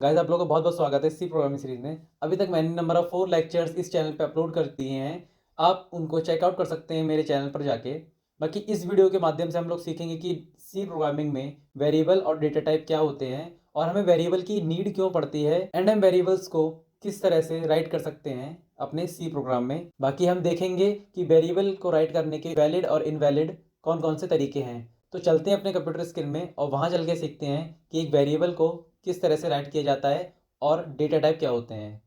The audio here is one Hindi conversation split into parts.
गाइस आप लोगों का बहुत बहुत स्वागत है सी प्रोग्रामिंग सीरीज में। अभी तक मैंने नंबर ऑफ 4 लेक्चर्स इस चैनल पे अपलोड कर दिए हैं। आप उनको चेकआउट कर सकते हैं मेरे चैनल पर जाके। बाकी इस वीडियो के माध्यम से हम लोग सीखेंगे कि सी प्रोग्रामिंग में वेरिएबल और डेटा टाइप क्या होते हैं और हमें वेरिएबल की नीड क्यों पड़ती है एंड हम वेरिएबल्स को किस तरह से राइट कर सकते हैं अपने सी प्रोग्राम में। बाकी हम देखेंगे कि वेरिएबल को राइट करने के वैलिड और इनवैलिड कौन कौन से तरीके हैं। तो चलते हैं अपने कंप्यूटर स्क्रीन में और वहाँ चल के सीखते हैं कि एक वेरिएबल को किस तरह से राइट किया जाता है और डेटा टाइप क्या होते हैं।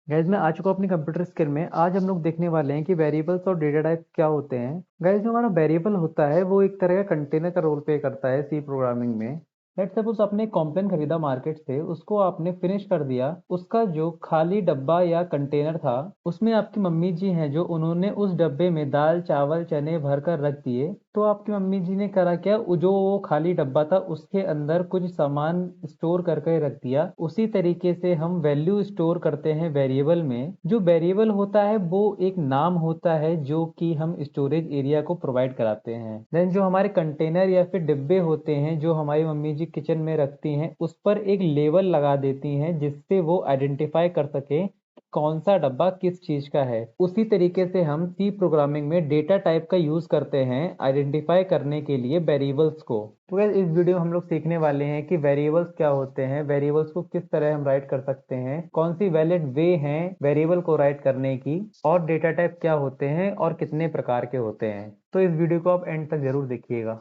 गाइज मैं आ चुका हूँ अपनी कंप्यूटर स्क्रीन में। आज हम लोग देखने वाले हैं कि वेरिएबल्स और डेटा टाइप क्या होते हैं। गाइज जो हमारा वेरिएबल होता है वो एक तरह का कंटेनर का रोल प्ले करता है सी प्रोग्रामिंग में। लेट्स सपोज आपने एक कॉम्प्लेन खरीदा मार्केट से, उसको आपने फिनिश कर दिया। उसका जो खाली डब्बा या कंटेनर था उसमें आपकी मम्मी जी हैं जो उन्होंने उस डब्बे में दाल चावल चने भर कर रख दिए। तो आपकी मम्मी जी ने करा क्या, जो वो खाली डब्बा था उसके अंदर कुछ सामान स्टोर करके रख दिया। उसी तरीके से हम वैल्यू स्टोर करते हैं वेरिएबल में। जो वेरिएबल होता है वो एक नाम होता है जो कि हम स्टोरेज एरिया को प्रोवाइड कराते हैं। देन जो हमारे कंटेनर या फिर डिब्बे होते हैं जो हमारी मम्मी जी किचन में रखती हैं, उस पर एक लेबल लगा देती हैं जिससे वो आइडेंटिफाई कर सके कौन सा डब्बा किस चीज का है। उसी तरीके से हम सी प्रोग्रामिंग में डेटा टाइप का यूज करते हैं आइडेंटिफाई करने के लिए वेरिएबल्स को। तो guys, इस वीडियो में हम लोग सीखने वाले हैं कि वेरिएबल्स क्या होते हैं, वेरिएबल्स को किस तरह हम राइट कर सकते हैं, कौन सी वैलिड वे हैं वेरिएबल को राइट करने की, और डेटा टाइप क्या होते हैं और कितने प्रकार के होते हैं। तो इस वीडियो को आप एंड तक जरूर देखिएगा।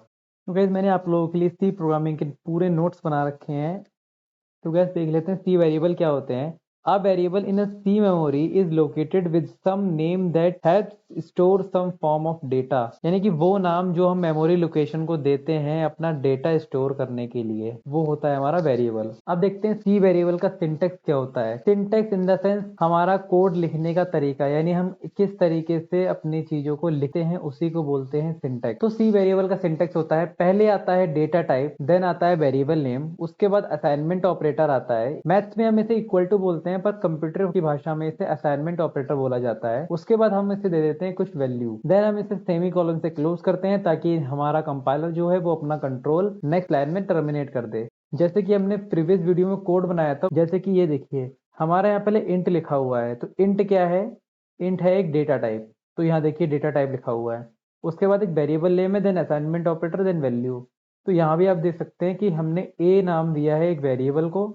तो गैस मैंने आप लोगों के लिए सी प्रोग्रामिंग के पूरे नोट्स बना रखे हैं। तो गैस देख लेते हैं सी वेरिएबल क्या होते हैं। A variable in a C memory is located with some name that helps store some form of data। यानी कि वो नाम जो हम मेमोरी लोकेशन को देते हैं अपना डेटा स्टोर करने के लिए, वो होता है हमारा वेरिएबल। अब देखते हैं सी वेरिएबल का सिंटेक्स क्या होता है। सिंटेक्स इन द सेंस हमारा कोड लिखने का तरीका, यानी हम किस तरीके से अपनी चीजों को लिखते हैं उसी को बोलते हैं सिंटेक्स। तो सी वेरिएबल का सिंटेक्स होता है, पहले आता है डेटा टाइप, देन आता है वेरिएबल नेम, उसके बाद असाइनमेंट ऑपरेटर आता है। मैथ्स में हम इसे इक्वल टू बोलते हैं पर कंप्यूटर की भाषा में इसे असाइनमेंट ऑपरेटर बोला जाता है। उसके बाद हम इसे दे देते हैं कुछ वैल्यू, देन हम इसे सेमी कॉलन से क्लोज करते हैं ताकि हमारा कंपाइलर जो है वो अपना कंट्रोल नेक्स्ट लाइन में टर्मिनेट कर दे। जैसे कि हमने प्रीवियस वीडियो में कोड बनाया था, जैसे कि ये देखिए हमारे यहाँ पहले इंट लिखा हुआ है। तो इंट क्या है, इंट है एक डेटा टाइप। तो यहाँ देखिए डेटा टाइप लिखा हुआ है। उसके बाद एक वेरिएबल नेम है, then assignment operator, then value. तो यहाँ भी आप देख सकते हैं कि हमने ए नाम दिया है एक वेरिएबल को।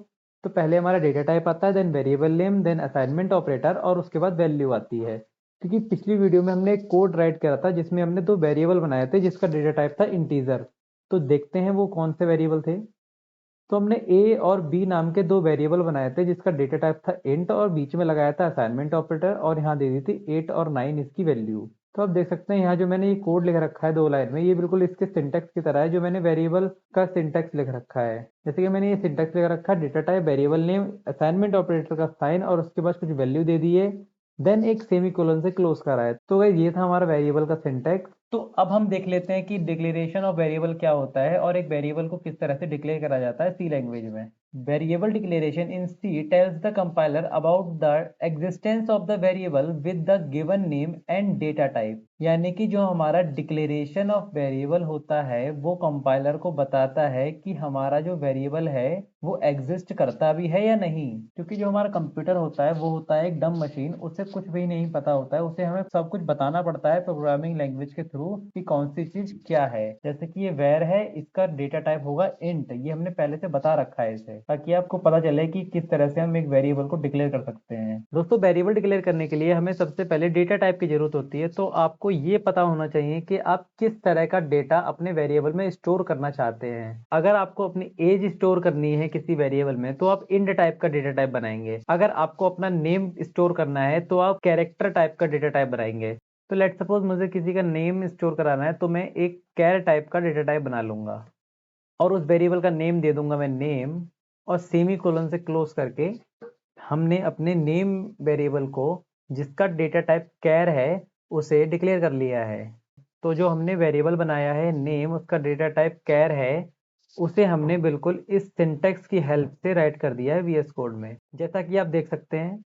तो पहले हमारा डेटा टाइप आता है, then variable name, then assignment operator, और उसके बाद वैल्यू आती है। क्योंकि पिछली वीडियो में हमने एक कोड राइट करा था जिसमें हमने दो वेरिएबल बनाए थे जिसका डेटा टाइप था इंटीजर। तो देखते हैं वो कौन से वेरिएबल थे। तो हमने ए और बी नाम के दो वेरिएबल बनाए थे जिसका डेटा टाइप था इंट, और बीच में लगाया था असाइनमेंट ऑपरेटर, और यहाँ दे दी थी 8 और 9 इसकी वैल्यू। तो आप देख सकते हैं यहाँ जो मैंने ये कोड लिख रखा है 2 लाइन में, ये बिल्कुल इसके सिंटेक्स की तरह है जो मैंने वेरिएबल का सिंटेक्स लिख रखा है। जैसे कि मैंने ये सिंटेक्स लिख रखा है, data type, variable name, assignment operator का साइन, और उसके बाद कुछ वैल्यू दे दी है, देन एक सेमीकोलन से क्लोज करा है। तो गाइस ये था हमारा वेरिएबल का सिंटेक्स। तो अब हम देख लेते हैं कि डिक्लेरेशन ऑफ वेरिएबल क्या होता है और एक वेरिएबल को किस तरह से डिक्लेयर करा जाता है सी लैंग्वेज में। Variable declaration in C tells the compiler about the existence of the variable with the given name and data type. यानी कि जो हमारा डिक्लेरेशन ऑफ वेरिएबल होता है वो कंपाइलर को बताता है कि हमारा जो वेरिएबल है वो एग्जिस्ट करता भी है या नहीं। क्योंकि जो हमारा कंप्यूटर होता है वो होता है एक डम मशीन, उसे कुछ भी नहीं पता होता है, उसे हमें सब कुछ बताना पड़ता है प्रोग्रामिंग लैंग्वेज के थ्रू कि कौन सी चीज क्या है। जैसे कि ये वेर है, इसका डेटा टाइप होगा इंट, ये हमने पहले से बता रखा है इसे, ताकि आपको पता चले कि किस तरह से हम एक वेरिएबल को डिक्लेयर कर सकते हैं। दोस्तों वेरिएबल डिक्लेयर करने के लिए हमें सबसे पहले डेटा टाइप की जरूरत होती है। तो आपको ये पता होना चाहिए कि आप किस तरह का डेटा अपने वेरिएबल में स्टोर करना चाहते हैं। अगर आपको अपनी एज स्टोर करनी है किसी वेरिएबल में तो आप इंट टाइप का डेटा टाइप बनाएंगे। अगर आपको अपना नेम स्टोर करना है तो आप कैरेक्टर टाइप का डेटा टाइप बनाएंगे। तो लेट सपोज मुझे किसी का नेम स्टोर कराना है तो मैं एक कैर टाइप का डेटा टाइप बना लूंगा और उस वेरिएबल का नेम दे दूंगा मैं नेम, और सेमी कोलन से क्लोज करके हमने अपने नेम वेरिएबल को जिसका डेटा टाइप कैर है उसे डिक्लेयर कर लिया है। तो जो हमने वेरिएबल बनाया है नेम, उसका डेटा टाइप कैर है, उसे हमने बिल्कुल इस सिंटेक्स की हेल्प से राइट कर दिया है वीएस कोड में, जैसा कि आप देख सकते हैं।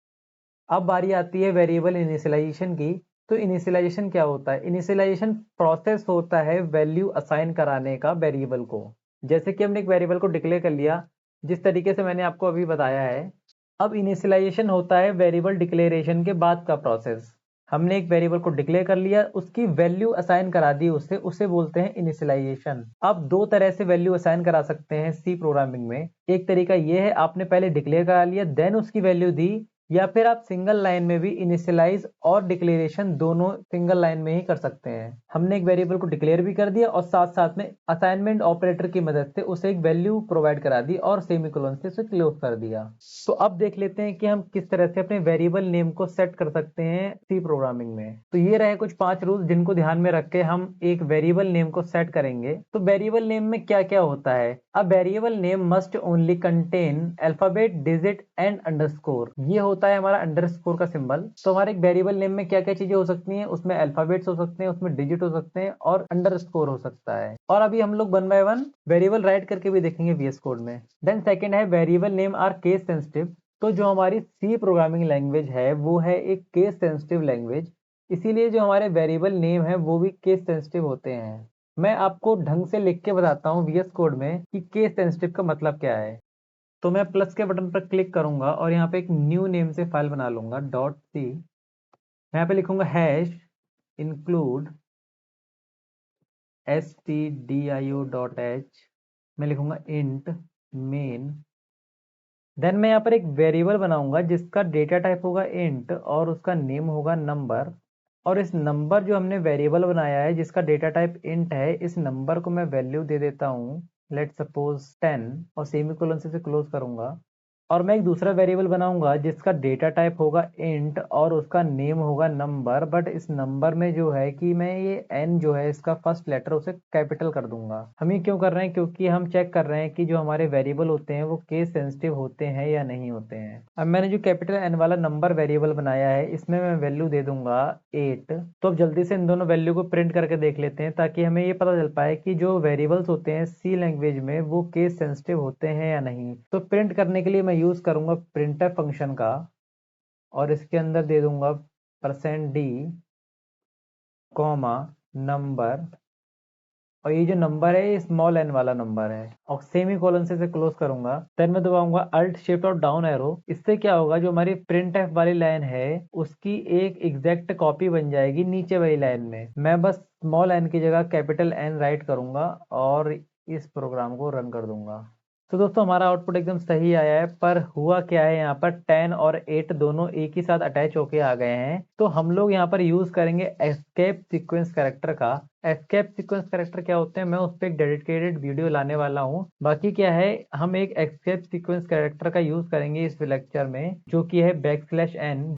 अब बारी आती है वेरिएबल इनिशियलाइजेशन की। तो इनिशियलाइजेशन क्या होता है, इनिशियलाइजेशन प्रोसेस होता है वैल्यू असाइन कराने का वेरिएबल को। जैसे कि हमने एक वेरिएबल को डिक्लेयर कर लिया, जिस तरीके से मैंने आपको अभी बताया है। अब इनिशियलाइजेशन होता है वेरिएबल डिक्लेरेशन के बाद का प्रोसेस। हमने एक वेरिएबल को डिक्लेयर कर लिया, उसकी वैल्यू असाइन करा दी उसे बोलते हैं इनिशियलाइजेशन। आप दो तरह से वैल्यू असाइन करा सकते हैं सी प्रोग्रामिंग में। एक तरीका ये है, आपने पहले डिक्लेयर करा लिया देन उसकी वैल्यू दी, या फिर आप सिंगल लाइन में भी इनिशियलाइज और डिक्लेरेशन दोनों सिंगल लाइन में ही कर सकते हैं। हमने एक वेरिएबल को डिक्लेयर भी कर दिया और साथ साथ में असाइनमेंट ऑपरेटर की मदद से उसे एक वैल्यू प्रोवाइड करा दी और सेमीकोलन से उसे क्लोज कर दिया। तो अब देख लेते हैं कि हम किस तरह से अपने वेरिएबल नेम को सेट कर सकते हैं सी प्रोग्रामिंग में। तो ये रहे कुछ 5 रूल्स जिनको ध्यान में रख के हम एक वेरिएबल नेम को सेट करेंगे। तो वेरिएबल नेम में क्या क्या होता है? A variable name must only contain alphabet, digit and underscore. ये होता है हमारा अंडरस्कोर का सिंबल। तो हमारे एक वेरिएबल नेम में क्या क्या चीजें हो सकती हैं? उसमें अल्फाबेट्स हो सकते हैं, उसमें डिजिट हो सकते हैं और अंडरस्कोर हो सकता है। और अभी हम लोग 1 बाय 1 वेरिएबल राइट करके भी देखेंगे वीएस कोड में। देन सेकंड है variable name are case sensitive. तो जो हमारी सी प्रोग्रामिंग लैंग्वेज है वो है एक केस सेंसिटिव लैंग्वेज, इसीलिए जो हमारे वेरिएबल नेम है वो भी केस सेंसिटिव होते हैं। मैं आपको ढंग से लिख के बताता हूँ वीएस कोड में कि केस सेंसिटिव का मतलब क्या है। तो मैं प्लस के बटन पर क्लिक करूंगा और यहाँ पे एक न्यू नेम से फाइल बना लूंगा .c। मैं यहाँ पे लिखूंगा हैश इंक्लूड stdio.h। मैं लिखूंगा इंट मेन। देन मैं यहाँ पर एक वेरिएबल बनाऊंगा जिसका डेटा टाइप होगा इंट और उसका नेम होगा नंबर। और इस नंबर जो हमने वेरिएबल बनाया है जिसका डेटा टाइप इंट है, इस नंबर को मैं वैल्यू दे देता हूँ लेट सपोज 10 और सेमीकोलन से क्लोज करूंगा। और मैं एक दूसरा वेरिएबल बनाऊंगा जिसका डेटा टाइप होगा इंट और उसका नेम होगा नंबर, बट इस नंबर में जो है कि मैं ये n जो है इसका फर्स्ट लेटर उसे कैपिटल कर दूंगा। हम ये क्यों कर रहे हैं? क्योंकि हम चेक कर रहे हैं कि जो हमारे वेरिएबल होते हैं वो केस सेंसिटिव होते हैं या नहीं होते हैं। अब मैंने जो कैपिटल N वाला नंबर वेरिएबल बनाया है इसमें मैं वैल्यू दे दूंगा 8। तो अब जल्दी से इन दोनों वैल्यू को प्रिंट करके देख लेते हैं ताकि हमें ये पता चल पाए कि जो वेरिएबल्स होते हैं सी लैंग्वेज में वो केस सेंसिटिव होते हैं या नहीं। तो प्रिंट करने के लिए मैं यूज करूंगा प्रिंटफ फंक्शन का और इसके अंदर दे दूंगा %d कॉमा नंबर। और ये जो नंबर है ये स्मॉल n वाला नंबर है और सेमी कोलन से क्लोज करूंगा। देन मैं दबाऊंगा अल्ट शिफ्ट और डाउन एरो। इससे क्या होगा, जो हमारी प्रिंट एफ वाली लाइन है उसकी एक एग्जैक्ट कॉपी बन जाएगी नीचे वाली लाइन में। मैं बस स्मॉल n की जगह कैपिटल N राइट करूंगा और इस प्रोग्राम को रन कर दूंगा। तो दोस्तों हमारा आउटपुट एकदम सही आया है, पर हुआ क्या है, यहाँ पर 10 और 8 दोनों एक ही साथ अटैच होके आ गए हैं। तो हम लोग यहाँ पर यूज करेंगे एस्केप सीक्वेंस कैरेक्टर का। एस्केप सीक्वेंस कैरेक्टर क्या होते हैं मैं उस पर एक डेडिकेटेड वीडियो लाने वाला हूँ। बाकी क्या है, हम एक एस्केप सीक्वेंस कैरेक्टर का यूज करेंगे इस लेक्चर में जो कि है \n।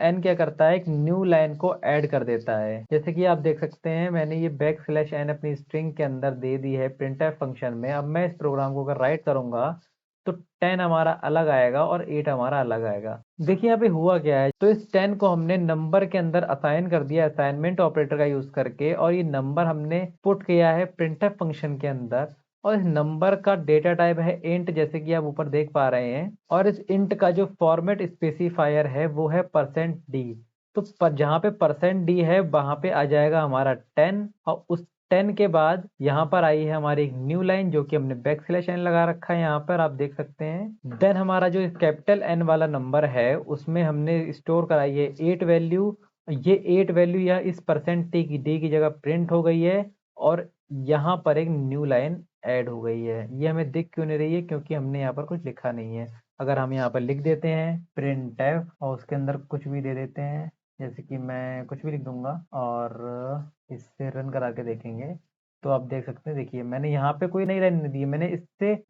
\n क्या करता है, एक न्यू लाइन को ऐड कर देता है। जैसे कि आप देख सकते हैं मैंने ये \n अपनी स्ट्रिंग के अंदर दे दी है प्रिंटफ फंक्शन में। अब मैं इस प्रोग्राम को अगर राइट करूंगा तो 10 हमारा अलग आएगा और 8 हमारा अलग आएगा। देखिए यहाँ पे हुआ क्या है, तो इस 10 को हमने नंबर के अंदर असाइन कर दिया असाइनमेंट ऑपरेटर का यूज करके, और ये नंबर हमने पुट किया है प्रिंटफ फंक्शन के अंदर। और इस नंबर का डेटा टाइप है इंट, जैसे कि आप ऊपर देख पा रहे हैं। और इस इंट का जो फॉर्मेट स्पेसिफायर है वो है %d। तो जहाँ पे %d है वहां पे आ जाएगा हमारा 10 और उस 10 के बाद यहाँ पर आई है हमारी एक न्यू लाइन जो कि हमने \n लगा रखा है, यहाँ पर आप देख सकते हैं। देन हमारा जो कैपिटल N वाला नंबर है उसमें हमने स्टोर कराई है 8 वैल्यू। ये 8 वैल्यू या इस %d की जगह प्रिंट हो गई है और यहाँ पर एक न्यू लाइन ऐड हो गई है। ये हमें दिख क्यों नहीं रही है, क्योंकि हमने यहाँ पर कुछ लिखा नहीं है। अगर हम यहाँ पर लिख देते हैं printf और उसके अंदर कुछ भी दे देते हैं, जैसे कि मैं कुछ भी लिख दूंगा और इससे रन करा के देखेंगे तो आप देख सकते हैं। देखिए मैंने यहाँ पे कोई नई लाइन नहीं दी है,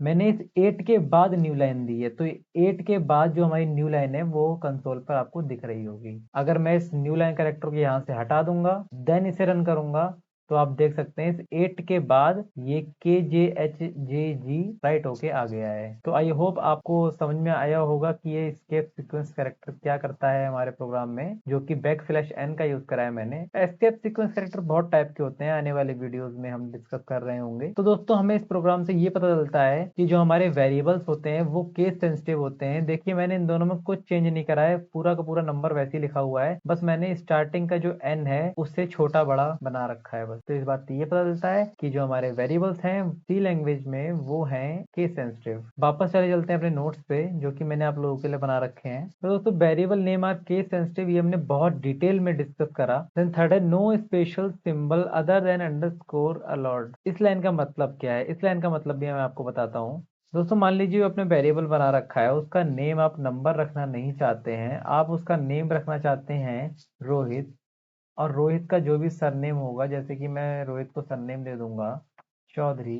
मैंने इस 8 के बाद न्यू लाइन दी है। तो 8 के बाद जो हमारी न्यू लाइन है वो कंसोल पर आपको दिख रही होगी। अगर मैं इस न्यू लाइन कैरेक्टर को यहाँ से हटा दूंगा देन इसे रन करूंगा तो आप देख सकते हैं इस 8 के बाद ये KJHJG राइट होके आ गया है। तो आई होप आपको समझ में आया होगा कि ये एस्केप सीक्वेंस कैरेक्टर क्या करता है हमारे प्रोग्राम में, जो कि \n का यूज करा है मैंने। एस्केप सीक्वेंस कैरेक्टर बहुत टाइप के होते हैं, आने वाले वीडियोस में हम डिस्कस कर रहे होंगे। तो दोस्तों हमें इस प्रोग्राम से ये पता चलता है कि जो हमारे वेरिएबल्स होते हैं वो केस सेंसिटिव होते हैं। देखिए मैंने इन दोनों में कुछ चेंज नहीं करा है, पूरा का पूरा नंबर वैसे ही लिखा हुआ है, बस मैंने स्टार्टिंग का जो n है उससे छोटा बड़ा बना रखा है बस। पास। तो इस बात से ये पता चलता है कि जो हमारे वेरिएबल्स हैं सी लैंग्वेज में वो हैं केस सेंसिटिव। वापस चले चलते हैं अपने नोट्स पे जो कि मैंने आप लोगों के लिए बना रखे हैं। तो दोस्तों variable name are case sensitive, ये हमने बहुत डिटेल में डिस्कस करा। देन थर्ड है no special symbol other than underscore allowed. इस लाइन का मतलब क्या है? इस लाइन का मतलब भी मैं आपको बताता हूँ। दोस्तों मान लीजिए आपने वेरिएबल बना रखा है, उसका नेम आप नंबर रखना नहीं चाहते हैं, आप उसका नेम रखना चाहते हैं रोहित, और रोहित का जो भी सरनेम होगा, जैसे कि मैं रोहित को सरनेम दे दूंगा चौधरी।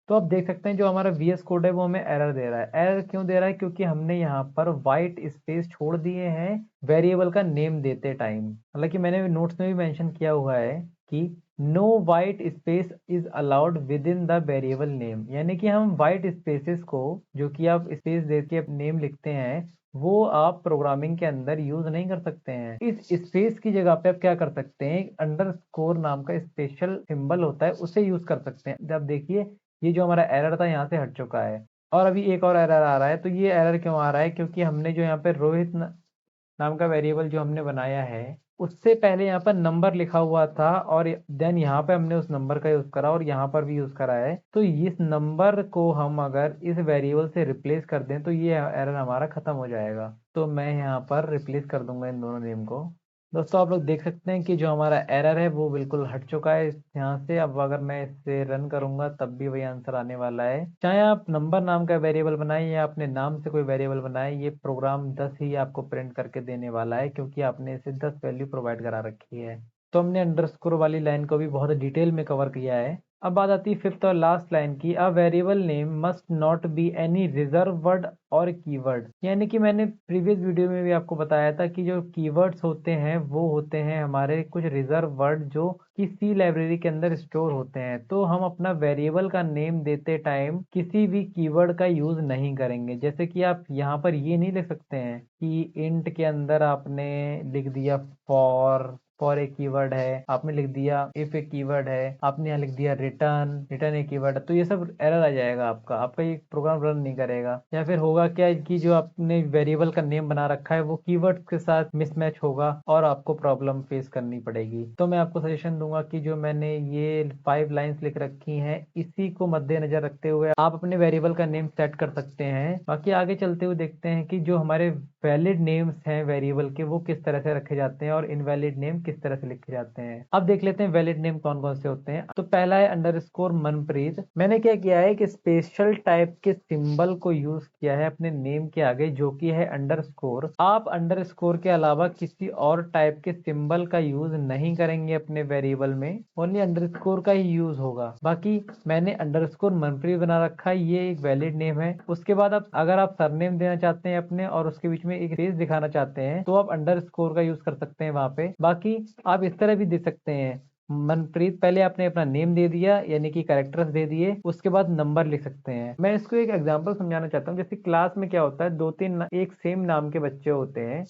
तो आप देख सकते हैं जो हमारा वीएस कोड है वो हमें एरर दे रहा है। एरर क्यों दे रहा है? क्योंकि हमने यहाँ पर वाइट स्पेस छोड़ दिए हैं वेरिएबल का नेम देते टाइम। हालांकि मैंने नोट्स में भी मेंशन किया हुआ है कि no white space is allowed within the variable name, यानी कि हम वाइट स्पेसेस को, जो कि आप स्पेस दे के नेम लिखते हैं, वो आप प्रोग्रामिंग के अंदर यूज नहीं कर सकते हैं। इस स्पेस की जगह पे आप क्या कर सकते हैं, अंडरस्कोर नाम का स्पेशल सिंबल होता है, उसे यूज कर सकते हैं। अब देखिए ये जो हमारा एरर था यहाँ से हट चुका है, और अभी एक और एरर आ रहा है। तो ये एरर क्यों आ रहा है? क्योंकि हमने जो यहाँ पे रोहित नाम का वेरिएबल जो हमने बनाया है, उससे पहले यहाँ पर नंबर लिखा हुआ था, और देन यहाँ पे हमने उस नंबर का यूज करा और यहाँ पर भी यूज करा है। तो इस नंबर को हम अगर इस वेरिएबल से रिप्लेस कर दें तो ये एरर हमारा खत्म हो जाएगा। तो मैं यहाँ पर रिप्लेस कर दूंगा इन दोनों नेम को। दोस्तों आप लोग देख सकते हैं कि जो हमारा एरर है वो बिल्कुल हट चुका है यहाँ से। अब अगर मैं इससे रन करूंगा तब भी वही आंसर आने वाला है। चाहे आप नंबर नाम का वेरिएबल बनाएं या अपने नाम से कोई वेरिएबल बनाएं, ये प्रोग्राम 10 ही आपको प्रिंट करके देने वाला है, क्योंकि आपने इसे 10 वैल्यू प्रोवाइड करा रखी है। तो हमने अंडरस्कोर वाली लाइन को भी बहुत डिटेल में कवर किया है। अब बात आती है फिफ्थ और लास्ट लाइन की। A variable name must not be any reserve word और कीवर्ड, यानी कि मैंने प्रीवियस वीडियो में भी आपको बताया था कि जो कीवर्ड्स होते हैं वो होते हैं हमारे कुछ रिजर्व वर्ड जो कि सी लाइब्रेरी के अंदर स्टोर होते हैं। तो हम अपना वेरिएबल का नेम देते टाइम किसी भी कीवर्ड का यूज नहीं करेंगे। जैसे कि आप यहाँ पर ये नहीं लिख सकते हैं कि इंट के अंदर आपने लिख दिया फॉर एक कीवर्ड है, आपने लिख दिया इफ एक कीवर्ड है, आपने यहाँ लिख दिया रिटर्न, रिटर्न एक कीवर्ड है। तो ये सब एरर आ जाएगा, आपका ये प्रोग्राम रन नहीं करेगा। या फिर होगा क्या कि जो आपने वेरिएबल का नेम बना रखा है वो कीवर्ड के साथ मिसमैच होगा और आपको प्रॉब्लम फेस करनी पड़ेगी। तो मैं आपको सजेशन दूंगा कि जो मैंने ये 5 लाइन्स लिख रखी हैं, इसी को मद्देनजर रखते हुए आप अपने वेरिएबल का नेम सेट कर सकते हैं। बाकी आगे चलते हुए देखते हैं कि जो हमारे वैलिड नेम्स हैं वेरिएबल के वो किस तरह से रखे जाते हैं और इनवैलिड नेम किस तरह से लिखे जाते हैं। अब देख लेते हैं वैलिड नेम कौन कौन से होते हैं। तो पहला है अंडरस्कोर मनप्रीत। मैंने क्या किया है कि स्पेशल टाइप के सिंबल को यूज किया है अपने नेम के आगे, जो कि है अंडरस्कोर। आप अंडरस्कोर के अलावा किसी और टाइप के सिंबल का यूज नहीं करेंगे अपने वेरिएबल में, ओनली अंडरस्कोर का ही यूज होगा। बाकी मैंने अंडरस्कोर मनप्रीत बना रखा है, ये एक वैलिड नेम है। उसके बाद आप अगर आप सरनेम देना चाहते हैं अपने और उसके बीच में एक स्पेस दिखाना चाहते हैं तो आप अंडरस्कोर का यूज कर सकते हैं वहां पे। बाकी आप इस तरह भी दे सकते हैं, मनप्रीत पहले आपने अपना नेम दे दिया यानी कि कैरेक्टर्स दे दिए, उसके बाद नंबर लिख सकते हैं। मैं इसको एक एग्जांपल समझाना चाहता हूँ। जैसे क्लास में क्या होता है, 2-3 एक सेम नाम के बच्चे होते हैं।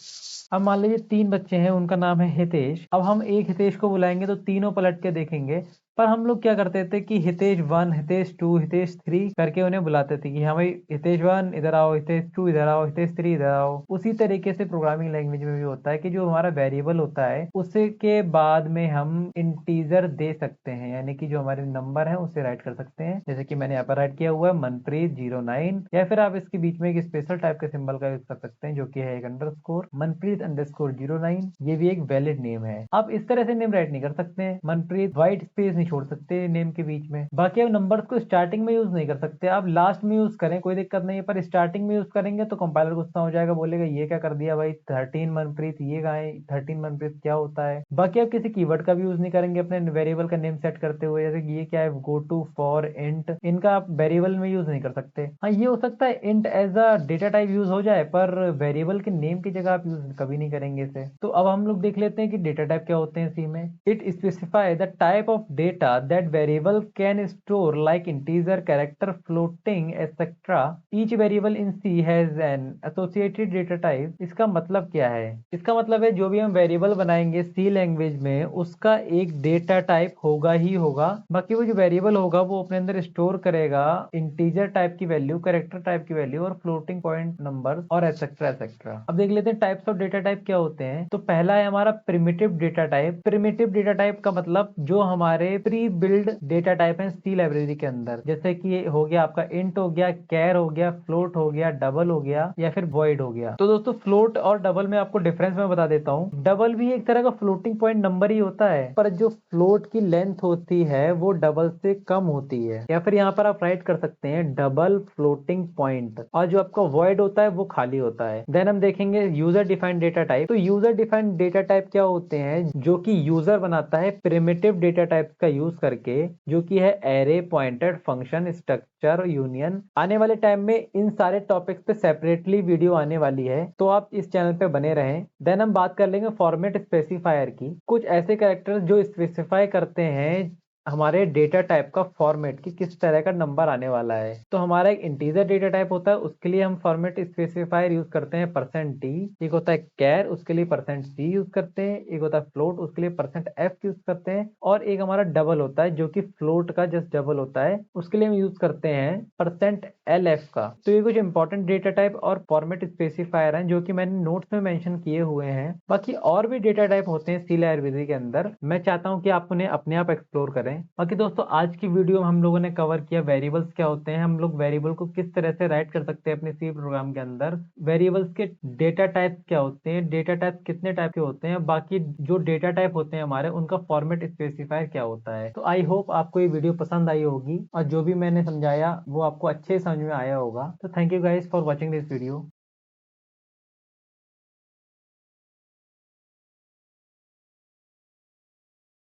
अब मान लीजिए 3 बच्चे हैं, उनका नाम है हितेश। अब हम एक हितेश को बुलाएंगे तो तीनों पलट के देखेंगे, पर हम लोग क्या करते थे कि हितेश 1, हितेश 2, हितेश 3 करके उन्हें बुलाते थे कि हाँ भाई हितेश 1 इधर आओ, हितेश 2 इधर आओ, हितेश 3 इधर आओ। उसी तरीके से प्रोग्रामिंग लैंग्वेज में भी होता है कि जो हमारा वेरिएबल होता है उसके बाद में हम इंटीजर दे सकते हैं, यानी कि जो हमारे नंबर है उसे राइट कर सकते हैं। जैसे कि मैंने यहाँ पर राइट किया हुआ है मनप्रीत 09, या फिर आप इसके बीच में एक स्पेशल टाइप के सिंबल का यूज कर सकते हैं जो कि है एक अंडरस्कोर, मनप्रीत अंडरस्कोर 09। ये भी एक वैलिड नेम है। आप इस तरह से नेम राइट नहीं कर सकते हैं, मनप्रीत व्हाइट स्पेस नहीं छोड़ सकते नेम के बीच में। बाकी आप नंबर्स को स्टार्टिंग में यूज नहीं कर सकते, आप लास्ट में यूज करें कोई दिक्कत नहीं है, पर स्टार्टिंग में यूज करेंगे तो कंपाइलर गुस्सा हो जाएगा, बोलेगा ये क्या कर दिया भाई, 13 मनप्रीत ये कहाँ है, 13 मनप्रीत क्या होता है। बाकी आप किसी कीवर्ड का भी यूज नहीं करेंगे अपने वेरिएबल का नेम सेट करते हुए, जैसे कि ये क्या है गो टू, फॉर, इंट, इनका आप वेरिएबल में यूज नहीं कर सकते। हाँ ये हो सकता है int as a data type use हो जाए, पर वेरिएबल के नेम की जगह आप यूज कभी नहीं करेंगे इसे। तो अब हम लोग देख लेते हैं कि डेटा टाइप क्या होते हैं सी में। It specify the type of data data that variable can store like integer, character, floating, etc. Each variable in C has an associated data type. इसका मतलब क्या है? इसका मतलब है जो भी हम वेरिएबल बनाएंगे C लैंग्वेज में उसका एक डेटा टाइप होगा ही होगा। बाकी वो जो वेरिएबल होगा वो अपने अंदर स्टोर करेगा इंटीजर टाइप की वैल्यू, कैरेक्टर टाइप की वैल्यू और फ्लोटिंग पॉइंट नंबर और एटसेट्रा एटसेट्रा। अब देख लेते हैं टाइप्स ऑफ डेटा टाइप क्या होते हैं। तो पहला है हमारा primitive data type. Primitive data type का मतलब जो हमारे प्री बिल्ड डेटा टाइप है सी लाइब्रेरी के अंदर, जैसे कि हो गया आपका इंट हो गया, कैर हो गया, फ्लोट हो गया, डबल हो गया या फिर वॉइड हो गया। तो दोस्तों फ्लोट और डबल में आपको डिफरेंस मैं बता देता हूँ। डबल भी एक तरह का फ्लोटिंग पॉइंट नंबर ही होता है, पर जो फ्लोट की लेंथ होती है वो डबल से कम होती है, या फिर यहाँ पर आप राइट कर सकते हैं डबल फ्लोटिंग पॉइंट। और जो आपका वॉइड होता है वो खाली होता है। देन हम देखेंगे यूजर डिफाइंड डेटा टाइप। तो यूजर डिफाइंड डेटा टाइप क्या होते हैं? जो कि यूजर बनाता है प्रिमिटिव डेटा टाइप का यूज करके, जो कि है array, pointed, function, structure, union. आने वाले टाइम में इन सारे टॉपिक्स पे सेपरेटली वीडियो आने वाली है, तो आप इस चैनल पे बने रहें। देन हम बात कर लेंगे फॉर्मेट स्पेसिफायर की। कुछ ऐसे कैरेक्टर्स जो स्पेसिफाई करते हैं हमारे डेटा टाइप का फॉर्मेट कि किस तरह का नंबर आने वाला है। तो हमारा एक इंटीजर डेटा टाइप होता है, उसके लिए हम फॉर्मेट स्पेसिफायर यूज करते हैं %t। एक होता है कैर, उसके लिए %c यूज करते हैं। एक होता है फ्लोट, उसके लिए %f यूज करते हैं। और एक हमारा डबल होता है जो कि फ्लोट का जस्ट डबल होता है, उसके लिए हम यूज करते हैं %lf का। तो ये कुछ इंपॉर्टेंट डेटा टाइप और फॉर्मेट स्पेसिफायर हैं जो कि मैंने नोट्स में मेंशन किए हुए हैं। बाकी और भी डेटा टाइप होते हैं सी लाइब्रेरी के अंदर, मैं चाहता हूं कि आप उन्हें अपने आप एक्सप्लोर करें। बाकी दोस्तों आज की वीडियो में हम लोगों ने कवर किया वेरिएबल्स क्या होते हैं, हम लोग वेरिएबल को किस तरह से राइट कर सकते हैं अपने सी प्रोग्राम के अंदर, वेरिएबल्स के डेटा टाइप्स क्या होते हैं, डेटा टाइप कितने टाइप के होते हैं, बाकी जो डेटा टाइप होते हैं हमारे उनका फॉर्मेट स्पेसिफायर क्या होता है। तो आई होप आपको ये वीडियो पसंद आई होगी और जो भी मैंने समझाया वो आपको अच्छे समझ में आया होगा। तो thank you guys for watching this video.